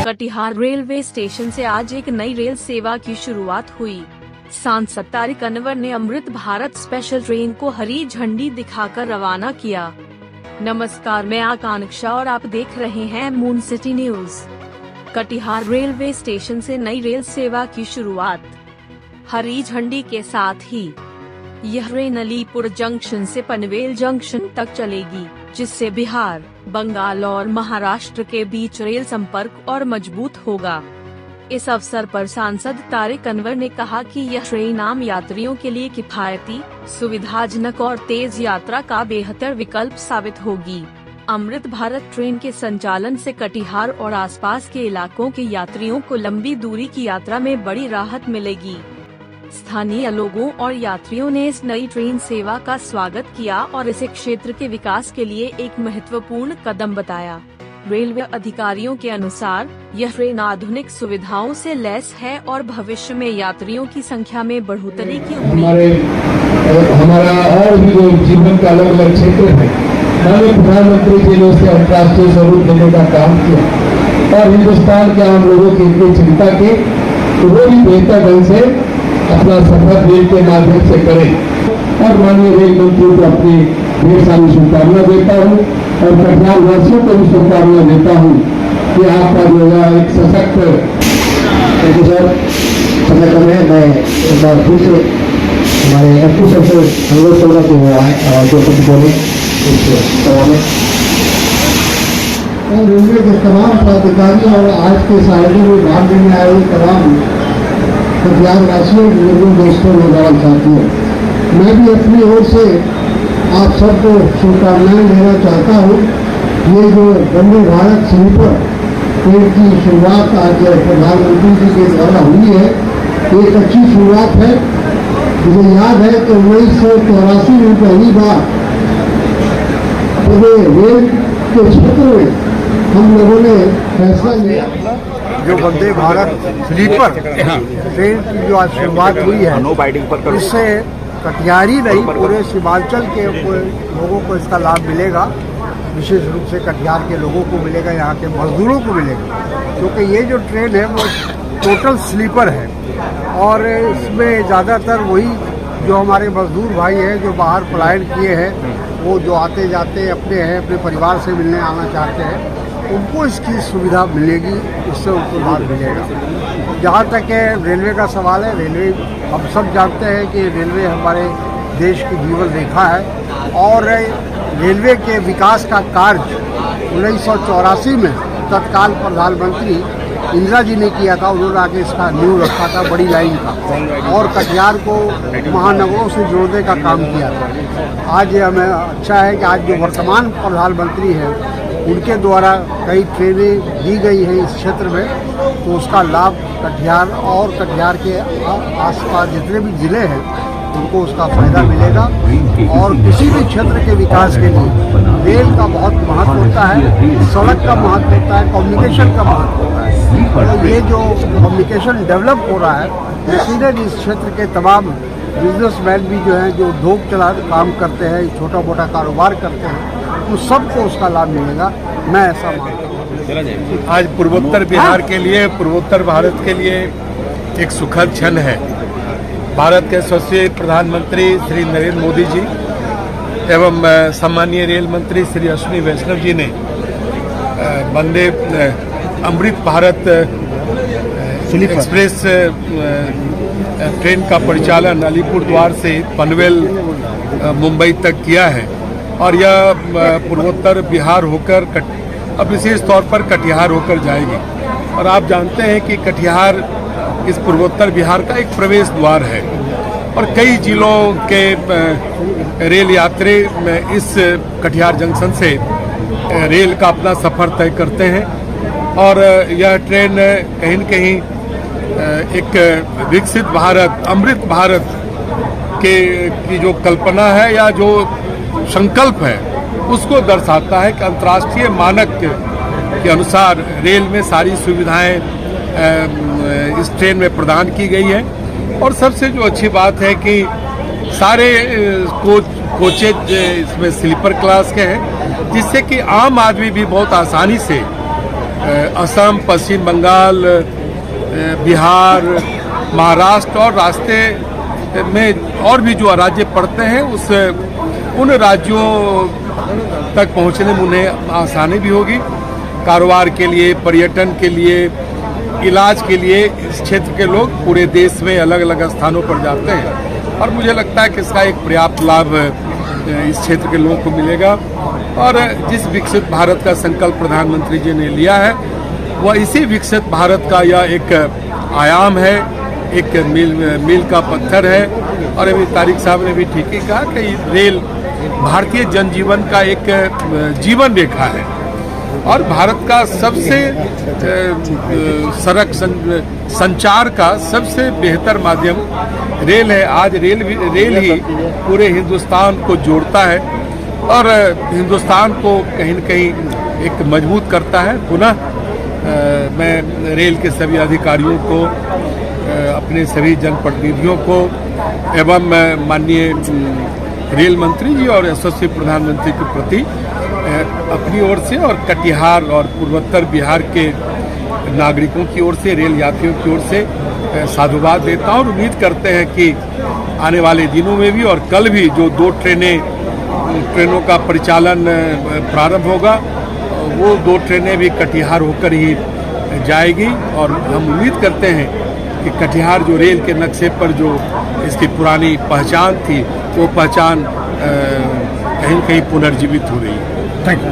Katihar railway station से आज एक नई रेल सेवा की शुरुआत हुई। सांसद तारिक अनवर ने अमृत भारत स्पेशल ट्रेन को हरी झंडी दिखाकर रवाना किया। नमस्कार, मैं आकांक्षा और आप देख रहे हैं moon city news. Katihar railway station से नई रेल सेवा की शुरुआत हरी झंडी के साथ ही यह ट्रेन अलीपुर जंक्शन से पनवेल जंक्शन तक चलेगी, जिससे बिहार, बंगाल और महाराष्ट्र के बीच रेल संपर्क और मजबूत होगा। इस अवसर पर सांसद तारिक अनवर ने कहा कि यह ट्रेन आम यात्रियों के लिए किफायती, सुविधाजनक और तेज यात्रा का बेहतर विकल्प साबित होगी। अमृत भारत ट्रेन के संचालन से कटिहार और आसपास के इलाकों के यात्रियों को लंबी दूरी की यात्रा में बड़ी राहत मिलेगी। स्थानीय लोगों और यात्रियों ने इस नई ट्रेन सेवा का स्वागत किया और इसे क्षेत्र के विकास के लिए एक महत्वपूर्ण कदम बताया। रेलवे अधिकारियों के अनुसार यह ट्रेन आधुनिक सुविधाओं से लैस है और भविष्य में यात्रियों की संख्या में बढ़ोतरी की हमारा और भी जो जीवन का अलग अलग क्षेत्र है, माननीय प्रधानमंत्री जी ने उसे अंतर्राष्ट्रीय स्वरूप देने का काम किया और हिंदुस्तान के आम लोगों की इतनी चिंता की तो वो भी बेहतर ढंग से अपना सफर रेल के माध्यम से करें। और माननीय रेल मंत्री को अपनी ढेर सारी शुभकामना देता हूँ और कटिहार वासियों को भी शुभकामना देता हूँ कि आपका जो है एक सशक्त समय कम है। मैं एक बार फिर से हमारे अफसर से अनुरोध करना कि वो आए और जो कुछ बोले और रेलवे के तमाम पदाधिकारी और आज के शायरी में भाग लेने आए हुए तमाम कटिहार वासियों, लोगों, दोस्तों, नौजवान साथियों, मैं भी अपनी ओर से आप सबको शुभकामनाएं देना चाहता हूँ। ये जो वंदे भारत स्लीपर ट्रेन की शुरुआत आज प्रधानमंत्री जी के द्वारा हुई है, एक अच्छी शुरुआत है। मुझे याद है कि 1984 में पहली बार रेल के क्षेत्र में हम लोगों ने फैसला लिया। जो वंदे भारत स्लीपर ट्रेन की जो आज शुरुआत हुई है, इससे कटिहार ही नहीं पूरे सीमांचल के लोगों को इसका लाभ मिलेगा। विशेष रूप से कटिहार के लोगों को मिलेगा, यहाँ के मजदूरों को मिलेगा, क्योंकि ये जो ट्रेन है वो टोटल स्लीपर है और इसमें ज़्यादातर वही जो हमारे मजदूर भाई हैं जो बाहर पलायन किए हैं, वो जो आते जाते अपने हैं, अपने परिवार से मिलने आना चाहते हैं, उनको इसकी सुविधा मिलेगी, इससे उनको लाभ मिलेगा। जहाँ तक है रेलवे का सवाल है, रेलवे हम सब जानते हैं कि रेलवे हमारे देश की जीवन रेखा है और रेलवे के विकास का कार्य 1984 में तत्काल प्रधानमंत्री इंदिरा जी ने किया था। उन्होंने आगे इसका नींव रखा था बड़ी लाइन का और कटिहार को महानगरों से जोड़ने का काम किया था। आज हमें अच्छा है कि आज जो वर्तमान प्रधानमंत्री हैं उनके द्वारा कई ट्रेनें दी गई हैं इस क्षेत्र में, तो उसका लाभ कटिहार और कटिहार के आसपास जितने भी ज़िले हैं उनको उसका फायदा मिलेगा। और किसी भी क्षेत्र के विकास के लिए रेल का बहुत महत्व होता है, सड़क का महत्व होता है, कम्युनिकेशन का महत्व होता है। तो ये जो कम्युनिकेशन डेवलप हो रहा है, इसीलिए इस क्षेत्र के तमाम बिजनेसमैन भी जो हैं, जो उद्योग चला काम करते हैं, छोटा मोटा कारोबार करते हैं, तो सबको उसका लाभ मिलेगा। मैं ऐसा मानता हूँ। आज पूर्वोत्तर बिहार के लिए, पूर्वोत्तर भारत के लिए एक सुखद क्षण है। भारत के यशस्वी प्रधानमंत्री श्री नरेंद्र मोदी जी एवं सम्मानीय रेल मंत्री श्री अश्विनी वैष्णव जी ने वंदे अमृत भारत एक्सप्रेस ट्रेन का परिचालन अलीपुर द्वार से पनवेल मुंबई तक किया है और यह पूर्वोत्तर बिहार होकर अब विशेष तौर पर कटिहार होकर जाएगी। और आप जानते हैं कि कटिहार इस पूर्वोत्तर बिहार का एक प्रवेश द्वार है और कई जिलों के रेल यात्री इस कटिहार जंक्शन से रेल का अपना सफ़र तय करते हैं और यह ट्रेन कहीं न कहीं एक विकसित भारत, अमृत भारत की जो कल्पना है या जो संकल्प है उसको दर्शाता है कि अंतर्राष्ट्रीय मानक के अनुसार रेल में सारी सुविधाएं इस ट्रेन में प्रदान की गई है। और सबसे जो अच्छी बात है कि सारे कोचेज इसमें स्लीपर क्लास के हैं, जिससे कि आम आदमी भी बहुत आसानी से असम, पश्चिम बंगाल, बिहार, महाराष्ट्र और रास्ते में और भी जो राज्य पड़ते हैं उन राज्यों तक पहुंचने में उन्हें आसानी भी होगी। कारोबार के लिए, पर्यटन के लिए, इलाज के लिए इस क्षेत्र के लोग पूरे देश में अलग अलग स्थानों पर जाते हैं और मुझे लगता है कि इसका एक पर्याप्त लाभ इस क्षेत्र के लोगों को मिलेगा। और जिस विकसित भारत का संकल्प प्रधानमंत्री जी ने लिया है वह इसी विकसित भारत का यह एक आयाम है, एक मील का पत्थर है। और अभी तारिक साहब ने भी ठीक ही कहा कि रेल भारतीय जनजीवन का एक जीवन रेखा है और भारत का सबसे सड़क संचार का सबसे बेहतर माध्यम रेल है। आज रेल ही पूरे हिंदुस्तान को जोड़ता है और हिंदुस्तान को कहीं न कहीं एक मजबूत करता है। पुनः मैं रेल के सभी अधिकारियों को, अपने सभी जनप्रतिनिधियों को एवं माननीय रेल मंत्री जी और यशस्वी प्रधानमंत्री के प्रति अपनी ओर से और कटिहार और पूर्वोत्तर बिहार के नागरिकों की ओर से, रेल यात्रियों की ओर से साधुवाद देता हूं और उम्मीद करते हैं कि आने वाले दिनों में भी और कल भी जो 2 ट्रेनों का परिचालन प्रारंभ होगा वो 2 ट्रेनें भी कटिहार होकर ही जाएगी। और हम उम्मीद करते हैं कि कटिहार जो रेल के नक्शे पर जो इसकी पुरानी पहचान थी वो पहचान कहीं न कहीं पुनर्जीवित हो रही है। Thank you.